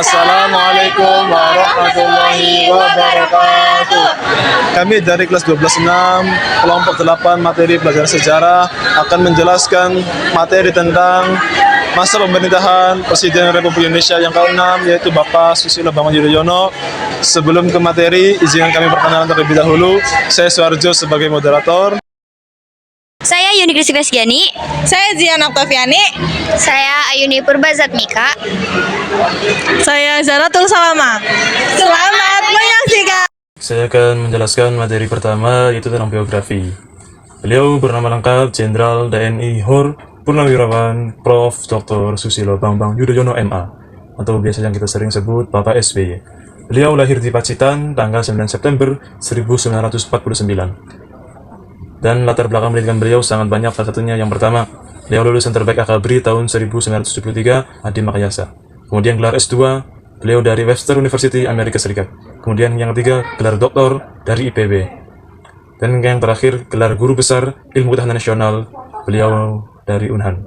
Assalamualaikum warahmatullahi wabarakatuh. Kami dari kelas 12-6 kelompok 8 materi pelajaran sejarah akan menjelaskan materi tentang masa pemerintahan Presiden Republik Indonesia yang ke-6 yaitu Bapak Susilo Bambang Yudhoyono. Sebelum ke materi, izinkan kami perkenalan terlebih dahulu. Saya Suarjo sebagai moderator. Saya Yuni Krisgiani. Saya Ziana Oktaviani. Saya Ayuni Purbazatmika. Saya Zaratul Salama. Selamat menyaksikan. Saya akan menjelaskan materi pertama, yaitu tentang biografi. Beliau bernama lengkap Jenderal TNI Hor Purnawirawan Prof. Dr. Susilo Bambang Yudhoyono MA, atau biasa yang kita sering sebut Bapak SBY. Beliau lahir di Pacitan tanggal 9 September 1949. Dan latar belakang pendidikan beliau sangat banyak, salah satunya yang pertama, beliau lulusan terbaik Akabri tahun 1973 Adi Makayasa. Kemudian gelar S2, beliau dari Webster University Amerika Serikat. Kemudian yang ketiga, gelar doktor dari IPB. Dan yang terakhir, gelar guru besar ilmu ketahanan nasional, beliau dari Unhan.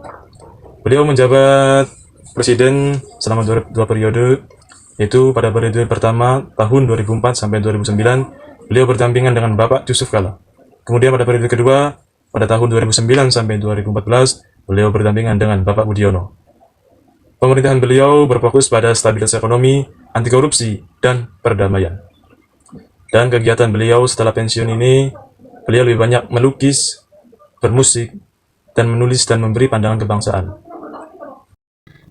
Beliau menjabat presiden selama dua periode, yaitu pada periode pertama tahun 2004 sampai 2009, beliau berdampingan dengan Bapak Yusuf Kala. Kemudian pada periode kedua, pada tahun 2009 sampai 2014, beliau berdampingan dengan Bapak Budiono. Pemerintahan beliau berfokus pada stabilitas ekonomi, anti korupsi, dan perdamaian. Dan kegiatan beliau setelah pensiun ini, beliau lebih banyak melukis, bermusik, dan menulis dan memberi pandangan kebangsaan.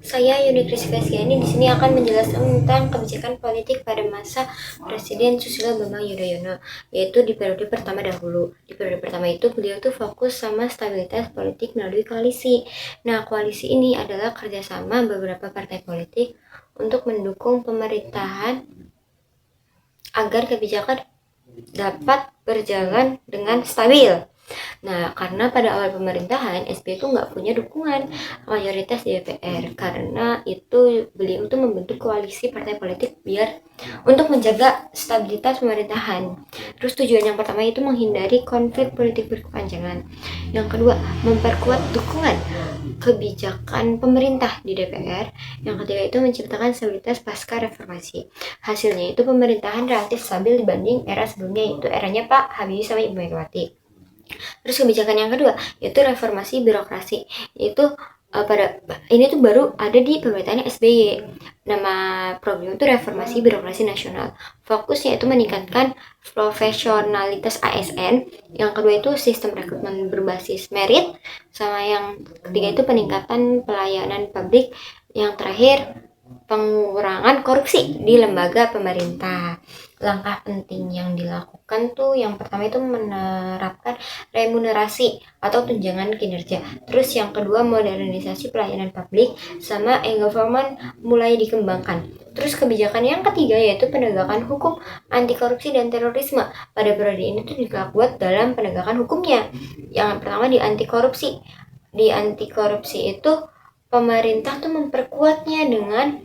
Saya Yuni Krisgiani di sini akan menjelaskan tentang kebijakan politik pada masa Presiden Susilo Bambang Yudhoyono, yaitu di periode pertama dahulu. Di periode pertama itu beliau tuh fokus sama stabilitas politik melalui koalisi. Nah, koalisi ini adalah kerjasama beberapa partai politik untuk mendukung pemerintahan agar kebijakan dapat berjalan dengan stabil. Nah, karena pada awal pemerintahan SBY itu nggak punya dukungan mayoritas di DPR, karena itu beliau itu membentuk koalisi partai politik biar untuk menjaga stabilitas pemerintahan. Terus tujuan yang pertama itu menghindari konflik politik berkepanjangan. Yang kedua, memperkuat dukungan kebijakan pemerintah di DPR. Yang ketiga itu menciptakan stabilitas pasca reformasi. Hasilnya itu pemerintahan relatif stabil dibanding era sebelumnya, yaitu eranya Pak Habibie sama Ibu Megawati. Terus kebijakan yang kedua yaitu reformasi birokrasi, yaitu pada ini tuh baru ada di pemerintahan SBY. Nama program itu reformasi birokrasi nasional. Fokusnya itu meningkatkan profesionalitas ASN. Yang kedua itu sistem rekrutmen berbasis merit, sama yang ketiga itu peningkatan pelayanan publik. Yang terakhir pengurangan korupsi di lembaga pemerintah. Langkah penting yang dilakukan tuh yang pertama itu menerapkan remunerasi atau tunjangan kinerja. Terus yang kedua modernisasi pelayanan publik, sama e-government mulai dikembangkan. Terus kebijakan yang ketiga yaitu penegakan hukum anti korupsi dan terorisme. Pada periode ini tuh juga kuat dalam penegakan hukumnya. Yang pertama di anti korupsi. Di anti korupsi itu pemerintah tuh memperkuatnya dengan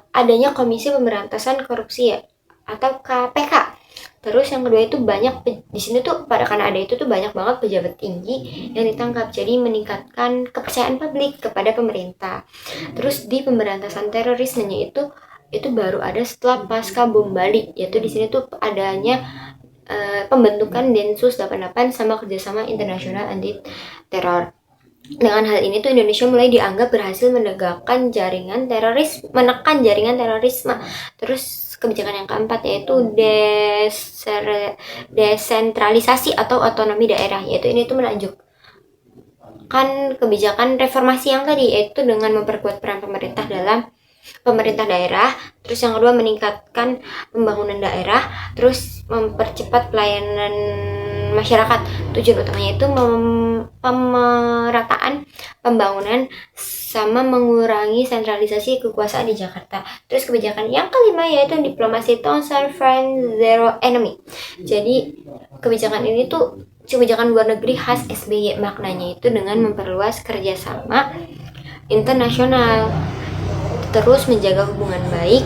adanya Komisi Pemberantasan Korupsi ya, atau KPK. Terus yang kedua itu banyak di sini tuh karena ada itu tuh banyak banget pejabat tinggi yang ditangkap, jadi meningkatkan kepercayaan publik kepada pemerintah. Terus di pemberantasan terorismenya itu baru ada setelah pasca bom Bali, yaitu di sini tuh adanya pembentukan Densus 88 sama kerjasama internasional anti teror. Dengan hal ini tuh Indonesia mulai dianggap berhasil menekan jaringan terorisme. Terus kebijakan yang keempat yaitu desentralisasi atau otonomi daerah, yaitu ini tuh melanjutkan kebijakan reformasi yang tadi, yaitu dengan memperkuat peran pemerintah dalam pemerintah daerah. Terus yang kedua meningkatkan pembangunan daerah, terus mempercepat pelayanan masyarakat. Tujuan utamanya itu pemerataan pembangunan sama mengurangi sentralisasi kekuasaan di Jakarta. Terus kebijakan yang kelima yaitu diplomasi Town Friend Zero Enemy. Jadi kebijakan ini tuh kebijakan luar negeri khas SBY, maknanya itu dengan memperluas kerjasama internasional, terus menjaga hubungan baik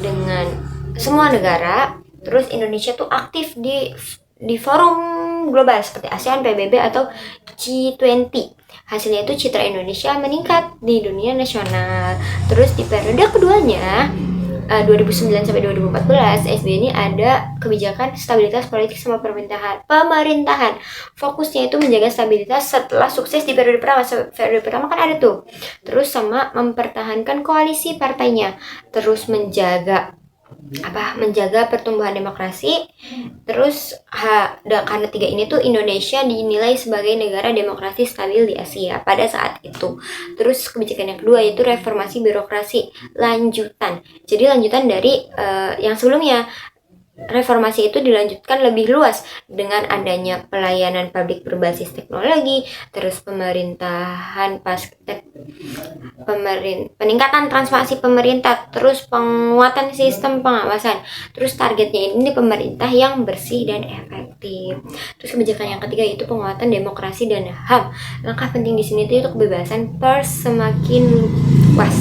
dengan semua negara, Terus Indonesia tuh aktif di forum global seperti ASEAN, PBB atau G20. Hasilnya itu citra Indonesia meningkat di dunia nasional. Terus di periode keduanya 2009 sampai 2014 SBY ini ada kebijakan stabilitas politik sama pemerintahan. Fokusnya itu menjaga stabilitas setelah sukses di periode pertama. Periode pertama kan ada tuh. Terus sama mempertahankan koalisi partainya. Terus menjaga pertumbuhan demokrasi. Terus karena tiga ini tuh Indonesia dinilai sebagai negara demokrasi stabil di Asia pada saat itu. Terus kebijakan yang kedua yaitu reformasi birokrasi lanjutan. Jadi lanjutan dari yang sebelumnya. Reformasi itu dilanjutkan lebih luas dengan adanya pelayanan publik berbasis teknologi, terus peningkatan transformasi pemerintah, terus penguatan sistem pengawasan. Terus targetnya ini pemerintah yang bersih dan efektif. Terus kebijakan yang ketiga itu penguatan demokrasi dan HAM. Langkah penting di sini itu kebebasan pers semakin luas.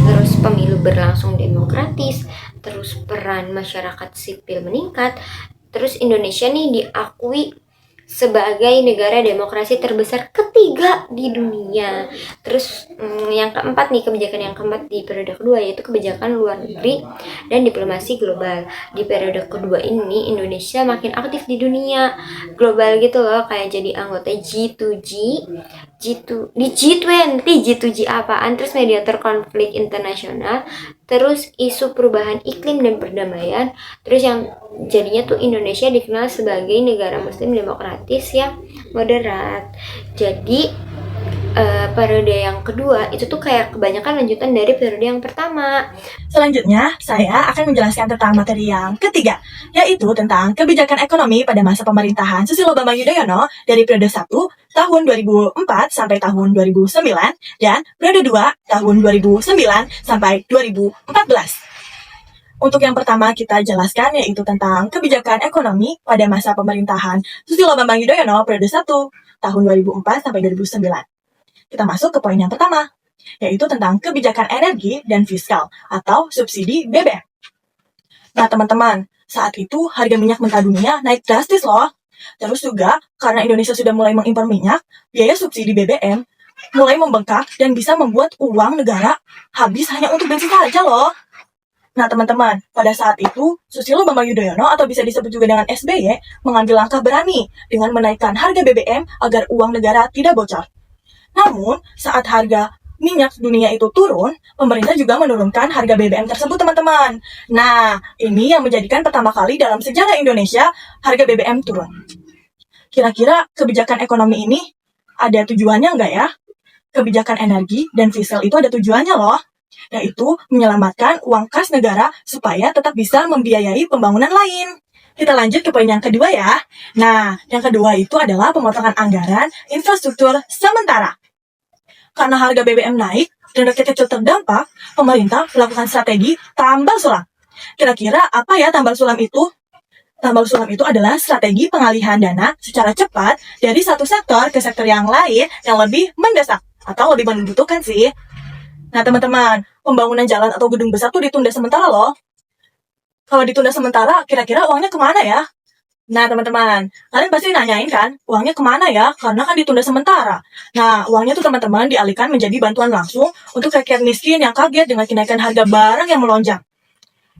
Terus pemilu berlangsung demokratis, terus peran masyarakat sipil meningkat, terus Indonesia nih diakui sebagai negara demokrasi terbesar ketiga di dunia. Terus yang keempat nih, kebijakan yang keempat di periode kedua yaitu kebijakan luar negeri dan diplomasi global. Di periode kedua ini Indonesia makin aktif di dunia global gitu loh, kayak jadi anggota G20 apaan, terus mediator konflik internasional, terus isu perubahan iklim dan perdamaian. Terus yang jadinya tuh Indonesia dikenal sebagai negara muslim demokratis yang moderat. Jadi periode yang kedua itu tuh kayak kebanyakan lanjutan dari periode yang pertama. Selanjutnya, saya akan menjelaskan tentang materi yang ketiga, yaitu tentang kebijakan ekonomi pada masa pemerintahan Susilo Bambang Yudhoyono dari periode 1 tahun 2004 sampai tahun 2009 dan periode 2 tahun 2009 sampai 2014. Untuk yang pertama kita jelaskan yaitu tentang kebijakan ekonomi pada masa pemerintahan Susilo Bambang Yudhoyono periode 1 tahun 2004 sampai 2009. Kita masuk ke poin yang pertama, yaitu tentang kebijakan energi dan fiskal atau subsidi BBM. Nah teman-teman, saat itu harga minyak mentah dunia naik drastis loh. Terus juga karena Indonesia sudah mulai mengimpor minyak, biaya subsidi BBM mulai membengkak dan bisa membuat uang negara habis hanya untuk bensin saja loh. Nah teman-teman, pada saat itu Susilo Bambang Yudhoyono atau bisa disebut juga dengan SBY mengambil langkah berani dengan menaikkan harga BBM agar uang negara tidak bocor. Namun, saat harga minyak dunia itu turun, pemerintah juga menurunkan harga BBM tersebut, teman-teman. Nah, ini yang menjadikan pertama kali dalam sejarah Indonesia harga BBM turun. Kira-kira kebijakan ekonomi ini ada tujuannya nggak ya? Kebijakan energi dan fiskal itu ada tujuannya loh, yaitu menyelamatkan uang kas negara supaya tetap bisa membiayai pembangunan lain. Kita lanjut ke poin yang kedua ya. Nah, yang kedua itu adalah pemotongan anggaran infrastruktur sementara. Karena harga BBM naik dan rakyat kecil terdampak, pemerintah melakukan strategi tambal sulam. Kira-kira apa ya tambal sulam itu? Tambal sulam itu adalah strategi pengalihan dana secara cepat dari satu sektor ke sektor yang lain yang lebih mendesak atau lebih membutuhkan sih. Nah teman-teman, pembangunan jalan atau gedung besar tuh ditunda sementara loh. Kalau ditunda sementara, kira-kira uangnya kemana ya? Nah teman-teman, kalian pasti nanyain kan, uangnya kemana ya? Karena kan ditunda sementara. Nah, uangnya tuh teman-teman dialihkan menjadi bantuan langsung untuk rakyat miskin yang kaget dengan kenaikan harga barang yang melonjak.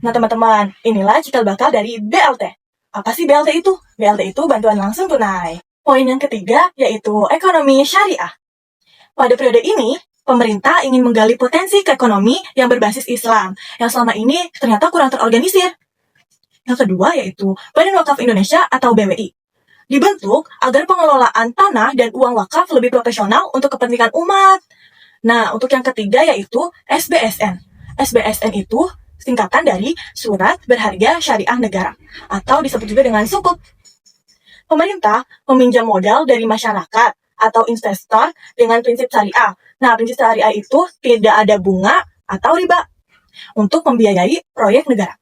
Nah teman-teman, inilah cikal bakal dari BLT. Apa sih BLT itu? BLT itu bantuan langsung tunai. Poin yang ketiga yaitu ekonomi syariah. Pada periode ini, pemerintah ingin menggali potensi ke ekonomi yang berbasis Islam, yang selama ini ternyata kurang terorganisir. Yang kedua yaitu Badan Wakaf Indonesia atau BWI. Dibentuk agar pengelolaan tanah dan uang wakaf lebih profesional untuk kepentingan umat. Nah, untuk yang ketiga yaitu SBSN. SBSN itu singkatan dari Surat Berharga Syariah Negara atau disebut juga dengan Sukuk. Pemerintah meminjam modal dari masyarakat atau investor dengan prinsip syariah. Nah, prinsip syariah itu tidak ada bunga atau riba untuk membiayai proyek negara.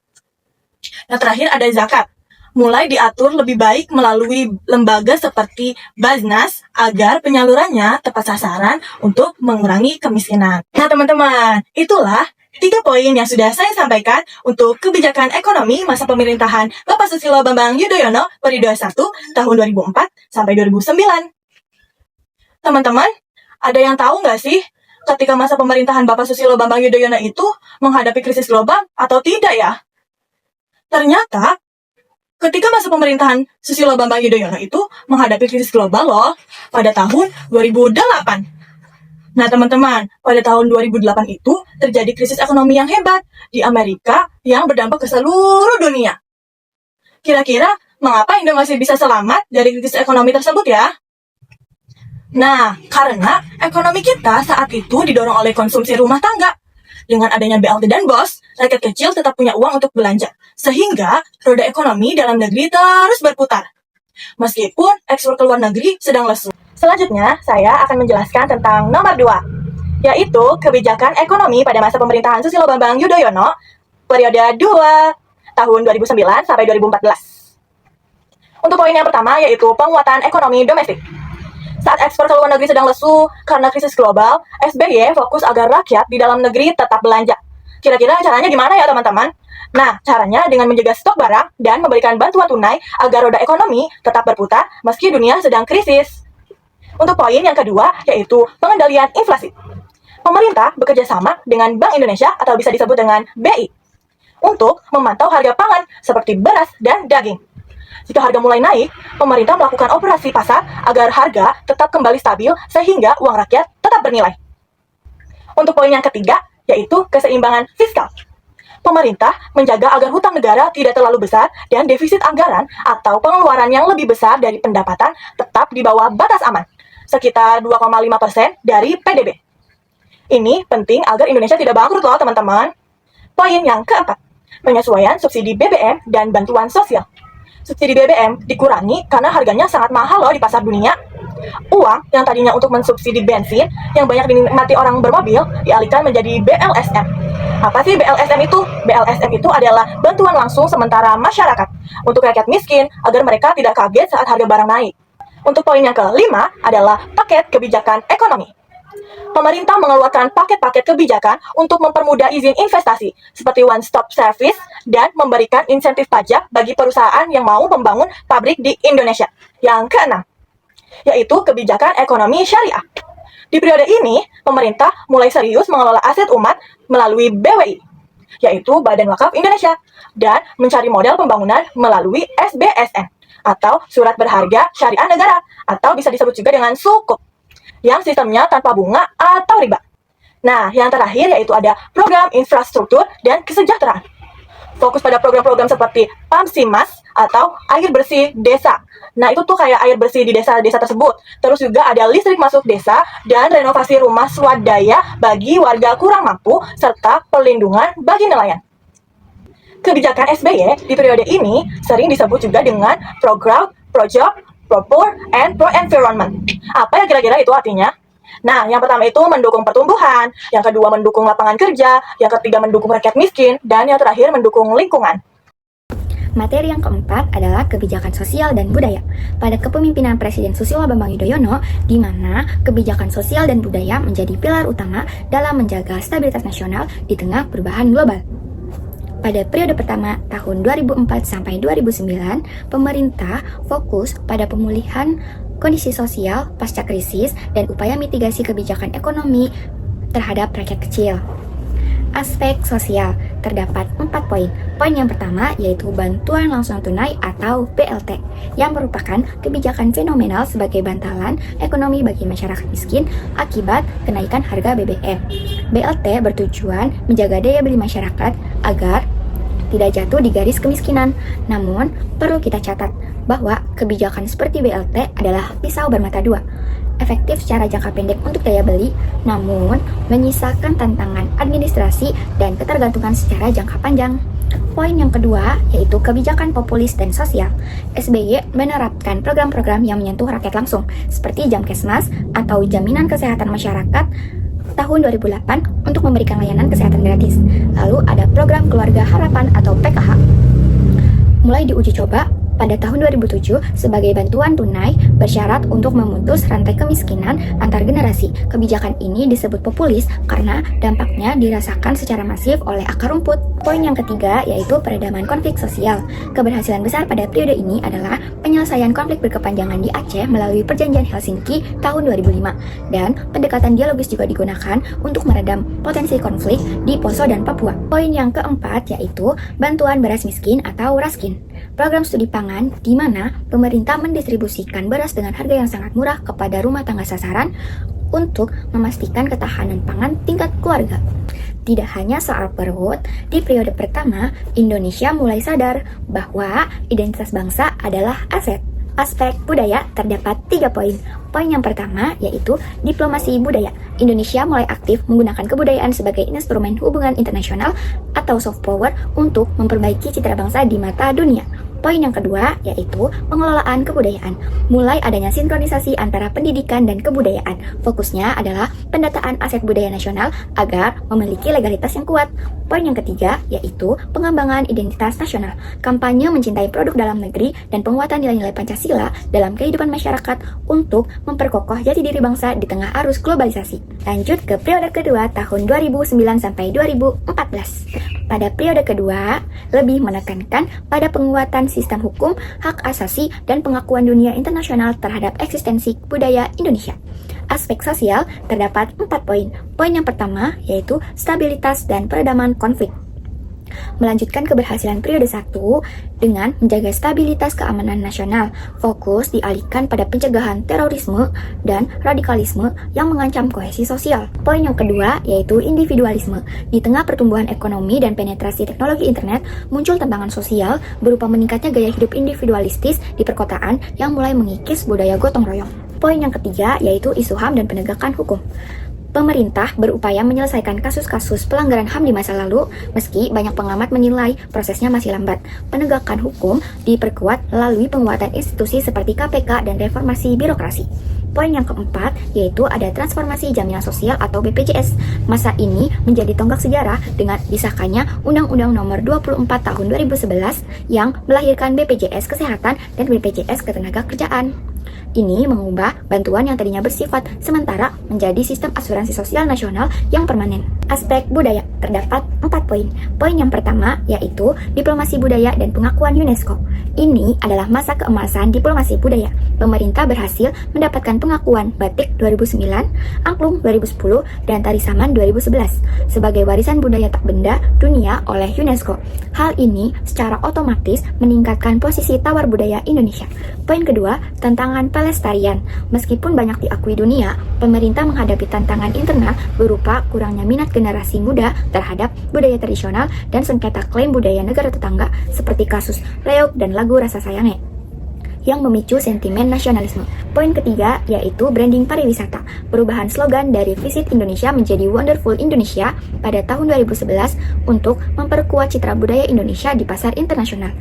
Nah, terakhir ada zakat. Mulai diatur lebih baik melalui lembaga seperti Baznas agar penyalurannya tepat sasaran untuk mengurangi kemiskinan. Nah, teman-teman, itulah 3 poin yang sudah saya sampaikan untuk kebijakan ekonomi masa pemerintahan Bapak Susilo Bambang Yudhoyono periode 1 tahun 2004 sampai 2009. Teman-teman, ada yang tahu nggak sih ketika masa pemerintahan Bapak Susilo Bambang Yudhoyono itu menghadapi krisis global atau tidak ya? Ternyata, ketika masa pemerintahan Susilo Bambang Yudhoyono itu menghadapi krisis global loh pada tahun 2008. Nah teman-teman, pada tahun 2008 itu terjadi krisis ekonomi yang hebat di Amerika yang berdampak ke seluruh dunia. Kira-kira mengapa Indo masih bisa selamat dari krisis ekonomi tersebut ya? Nah, karena ekonomi kita saat itu didorong oleh konsumsi rumah tangga. Dengan adanya BLT dan BOS, rakyat kecil tetap punya uang untuk belanja. Sehingga roda ekonomi dalam negeri terus berputar. Meskipun ekspor ke luar negeri sedang lesu. Selanjutnya, saya akan menjelaskan tentang nomor 2, yaitu kebijakan ekonomi pada masa pemerintahan Susilo Bambang Yudhoyono periode 2 tahun 2009 sampai 2014. Untuk poin yang pertama yaitu penguatan ekonomi domestik. Saat ekspor ke luar negeri sedang lesu karena krisis global, SBY fokus agar rakyat di dalam negeri tetap belanja. Kira-kira caranya gimana ya teman-teman? Nah, caranya dengan menjaga stok barang dan memberikan bantuan tunai agar roda ekonomi tetap berputar meski dunia sedang krisis. Untuk poin yang kedua yaitu pengendalian inflasi. Pemerintah bekerja sama dengan Bank Indonesia atau bisa disebut dengan BI untuk memantau harga pangan seperti beras dan daging. Jika harga mulai naik, pemerintah melakukan operasi pasar agar harga tetap kembali stabil sehingga uang rakyat tetap bernilai. Untuk poin yang ketiga, yaitu keseimbangan fiskal. Pemerintah menjaga agar hutang negara tidak terlalu besar dan defisit anggaran atau pengeluaran yang lebih besar dari pendapatan tetap di bawah batas aman, sekitar 2,5% dari PDB. Ini penting agar Indonesia tidak bangkrut loh teman-teman. Poin yang keempat, penyesuaian subsidi BBM dan bantuan sosial. Subsidi BBM dikurangi karena harganya sangat mahal loh di pasar dunia. Uang yang tadinya untuk mensubsidi bensin yang banyak dinikmati orang bermobil dialihkan menjadi BLSM. Apa sih BLSM itu? BLSM itu adalah bantuan langsung sementara masyarakat untuk rakyat miskin agar mereka tidak kaget saat harga barang naik. Untuk poin yang kelima adalah paket kebijakan ekonomi. Pemerintah mengeluarkan paket-paket kebijakan untuk mempermudah izin investasi seperti one-stop service dan memberikan insentif pajak bagi perusahaan yang mau membangun pabrik di Indonesia. Yang keenam, yaitu kebijakan ekonomi syariah. Di periode ini, pemerintah mulai serius mengelola aset umat melalui BWI, yaitu Badan Wakaf Indonesia, dan mencari modal pembangunan melalui SBSN, atau Surat Berharga Syariah Negara, atau bisa disebut juga dengan sukuk, yang sistemnya tanpa bunga atau riba. Nah, yang terakhir yaitu ada program infrastruktur dan kesejahteraan. Fokus pada program-program seperti PAMSIMAS atau air bersih desa. Nah, itu tuh kayak air bersih di desa-desa tersebut. Terus juga ada listrik masuk desa dan renovasi rumah swadaya bagi warga kurang mampu serta perlindungan bagi nelayan. Kebijakan SBY di periode ini sering disebut juga dengan program, pro-job, pro-poor, and pro-environment. Apa ya kira-kira itu artinya? Nah, yang pertama itu mendukung pertumbuhan, yang kedua mendukung lapangan kerja, yang ketiga mendukung rakyat miskin, dan yang terakhir mendukung lingkungan. Materi yang keempat adalah kebijakan sosial dan budaya. Pada kepemimpinan Presiden Susilo Bambang Yudhoyono, di mana kebijakan sosial dan budaya menjadi pilar utama dalam menjaga stabilitas nasional di tengah perubahan global. Pada periode pertama tahun 2004 sampai 2009, pemerintah fokus pada pemulihan kondisi sosial pasca krisis dan upaya mitigasi kebijakan ekonomi terhadap rakyat kecil. Aspek sosial terdapat 4 poin. Poin yang pertama yaitu bantuan langsung tunai atau BLT, yang merupakan kebijakan fenomenal sebagai bantalan ekonomi bagi masyarakat miskin akibat kenaikan harga BBM. BLT bertujuan menjaga daya beli masyarakat agar tidak jatuh di garis kemiskinan. Namun, perlu kita catat bahwa kebijakan seperti BLT adalah pisau bermata dua. Efektif secara jangka pendek untuk daya beli, namun menyisakan tantangan administrasi dan ketergantungan secara jangka panjang. Poin yang kedua yaitu kebijakan populis dan sosial. SBY menerapkan program-program yang menyentuh rakyat langsung, seperti Jamkesmas atau Jaminan Kesehatan Masyarakat tahun 2008 untuk memberikan layanan kesehatan gratis. Lalu ada program Keluarga Harapan atau PKH. Mulai diuji coba pada tahun 2007 sebagai bantuan tunai bersyarat untuk memutus rantai kemiskinan antar generasi. Kebijakan ini disebut populis karena dampaknya dirasakan secara masif oleh akar rumput. Poin yang ketiga yaitu peredaman konflik sosial. Keberhasilan besar pada periode ini adalah penyelesaian konflik berkepanjangan di Aceh melalui Perjanjian Helsinki tahun 2005 dan pendekatan dialogis juga digunakan untuk meredam potensi konflik di Poso dan Papua. Poin yang keempat yaitu bantuan beras miskin atau Raskin. Program studi pangan di mana pemerintah mendistribusikan beras dengan harga yang sangat murah kepada rumah tangga sasaran untuk memastikan ketahanan pangan tingkat keluarga. Tidak hanya soal perut, di periode pertama, Indonesia mulai sadar bahwa identitas bangsa adalah aset. Aspek budaya terdapat 3 poin. Poin yang pertama yaitu diplomasi budaya. Indonesia mulai aktif menggunakan kebudayaan sebagai instrumen hubungan internasional atau soft power untuk memperbaiki citra bangsa di mata dunia. Poin yang kedua yaitu pengelolaan kebudayaan. Mulai adanya sinkronisasi antara pendidikan dan kebudayaan. Fokusnya adalah pendataan aset budaya nasional agar memiliki legalitas yang kuat. Poin yang ketiga yaitu pengembangan identitas nasional. Kampanye mencintai produk dalam negeri dan penguatan nilai-nilai Pancasila dalam kehidupan masyarakat untuk memperkokoh jati diri bangsa di tengah arus globalisasi. Lanjut ke periode kedua tahun 2009 sampai 2014. Pada periode kedua, lebih menekankan pada penguatan sistem hukum, hak asasi, dan pengakuan dunia internasional terhadap eksistensi budaya Indonesia. Aspek sosial terdapat 4 poin. Poin yang pertama yaitu stabilitas dan peredaman konflik. Melanjutkan keberhasilan periode 1 dengan menjaga stabilitas keamanan nasional, fokus dialihkan pada pencegahan terorisme dan radikalisme yang mengancam kohesi sosial. Poin yang kedua yaitu individualisme. Di tengah pertumbuhan ekonomi dan penetrasi teknologi internet, muncul tantangan sosial berupa meningkatnya gaya hidup individualistis di perkotaan yang mulai mengikis budaya gotong royong. Poin yang ketiga yaitu isu HAM dan penegakan hukum. Pemerintah berupaya menyelesaikan kasus-kasus pelanggaran HAM di masa lalu, meski banyak pengamat menilai prosesnya masih lambat. Penegakan hukum diperkuat melalui penguatan institusi seperti KPK dan reformasi birokrasi. Poin yang keempat yaitu ada transformasi jaminan sosial atau BPJS. Masa ini menjadi tonggak sejarah dengan disahkannya Undang-Undang Nomor 24 Tahun 2011 yang melahirkan BPJS Kesehatan dan BPJS Ketenagakerjaan. Ini mengubah bantuan yang tadinya bersifat sementara menjadi sistem asuransi sosial nasional yang permanen. Aspek budaya terdapat 4 poin. Poin yang pertama yaitu diplomasi budaya dan pengakuan UNESCO. Ini adalah masa keemasan diplomasi budaya. Pemerintah berhasil mendapatkan pengakuan batik 2009, angklung 2010, dan tari saman 2011 sebagai warisan budaya tak benda dunia oleh UNESCO. Hal ini secara otomatis meningkatkan posisi tawar budaya Indonesia. Poin kedua, tantangan pelestarian. Meskipun banyak diakui dunia, pemerintah menghadapi tantangan internal berupa kurangnya minat generasi muda terhadap budaya tradisional dan sengketa klaim budaya negara tetangga seperti kasus reog dan lagu Rasa Sayangnya yang memicu sentimen nasionalisme. Poin ketiga yaitu branding pariwisata. Perubahan slogan dari Visit Indonesia menjadi Wonderful Indonesia pada tahun 2011 untuk memperkuat citra budaya Indonesia di pasar internasional.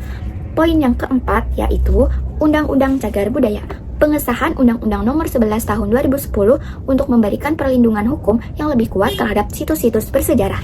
Poin yang keempat yaitu Undang-Undang Cagar Budaya. Pengesahan Undang-Undang Nomor 11 Tahun 2010 untuk memberikan perlindungan hukum yang lebih kuat terhadap situs-situs bersejarah.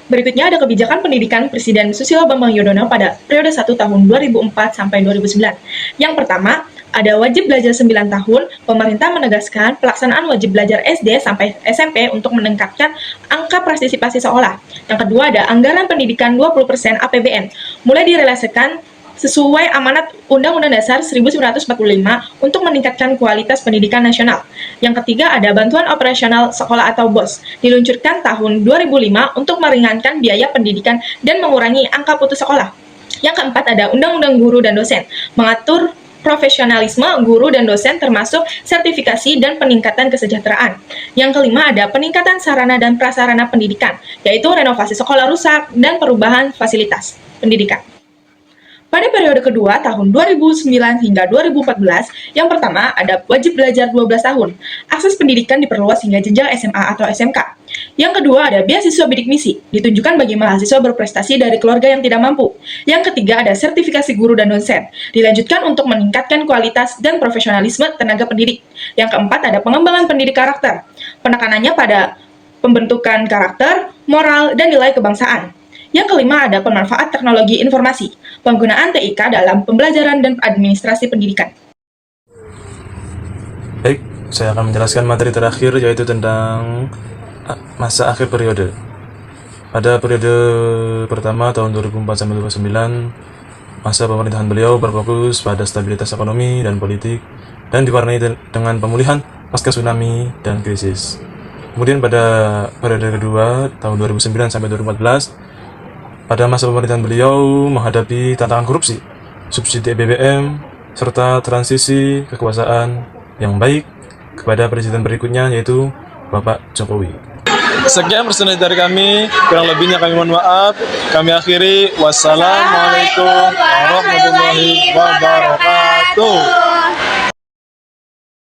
Berikutnya ada kebijakan pendidikan Presiden Susilo Bambang Yudhoyono pada periode 1 tahun 2004 sampai 2009. Yang pertama, ada wajib belajar 9 tahun. Pemerintah menegaskan pelaksanaan wajib belajar SD sampai SMP untuk meningkatkan angka partisipasi sekolah. Yang kedua, ada anggaran pendidikan 20% APBN. Mulai direalisasikan sesuai amanat Undang-Undang Dasar 1945 untuk meningkatkan kualitas pendidikan nasional. Yang ketiga ada bantuan operasional sekolah atau BOS, diluncurkan tahun 2005 untuk meringankan biaya pendidikan dan mengurangi angka putus sekolah. Yang keempat ada Undang-Undang Guru dan Dosen, mengatur profesionalisme guru dan dosen termasuk sertifikasi dan peningkatan kesejahteraan. Yang kelima ada peningkatan sarana dan prasarana pendidikan, yaitu renovasi sekolah rusak dan perubahan fasilitas pendidikan. Pada periode kedua, tahun 2009 hingga 2014, yang pertama ada wajib belajar 12 tahun. Akses pendidikan diperluas hingga jenjang SMA atau SMK. Yang kedua ada beasiswa bidik misi, ditunjukkan bagi mahasiswa berprestasi dari keluarga yang tidak mampu. Yang ketiga ada sertifikasi guru dan dosen, dilanjutkan untuk meningkatkan kualitas dan profesionalisme tenaga pendidik. Yang keempat ada pengembangan pendidik karakter, penekanannya pada pembentukan karakter, moral, dan nilai kebangsaan. Yang kelima ada pemanfaat teknologi informasi, penggunaan TIK dalam pembelajaran dan administrasi pendidikan. Baik, saya akan menjelaskan materi terakhir yaitu tentang masa akhir periode. Pada periode pertama tahun 2004 sampai 2009, masa pemerintahan beliau berfokus pada stabilitas ekonomi dan politik dan diwarnai dengan pemulihan pasca tsunami dan krisis. Kemudian pada periode kedua tahun 2009 sampai 2014, pada masa pemerintahan beliau menghadapi tantangan korupsi, subsidi BBM, serta transisi kekuasaan yang baik kepada presiden berikutnya yaitu Bapak Jokowi. Sekian presentasi dari kami, kurang lebihnya kami mohon maaf. Kami akhiri, wassalamualaikum warahmatullahi wabarakatuh.